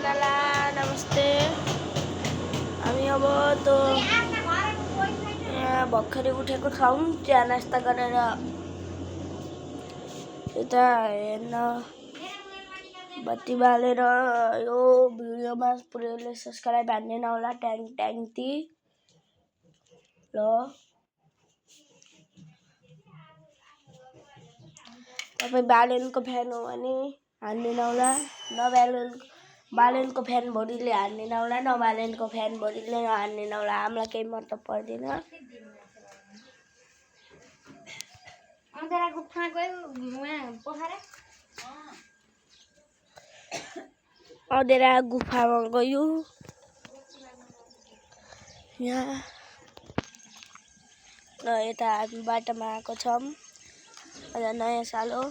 सबैजनालाई नमस्ते। हामी अब त यहाँ भर्खरै उठेको छौँ, चिया नास्ता गरेर यता हेर्न बत्ती बालेर यो भिडियोमा पुरैले सब्स्क्राइब हान्दैन होला ट्याङटी ल। तपाईँ बालेनको फ्यान हो भने हान्दिन होला, बालेनको फ्यान भरिले हान्दिन होला, नबालेनको फ्यान भरिले हान्दिन होला, हामीलाई केही मतलब पर्दैन। अँधेरा गुफामा गयो यहाँ र यता हामी बाटोमा आएको छौँ। आज नयाँ साल हो।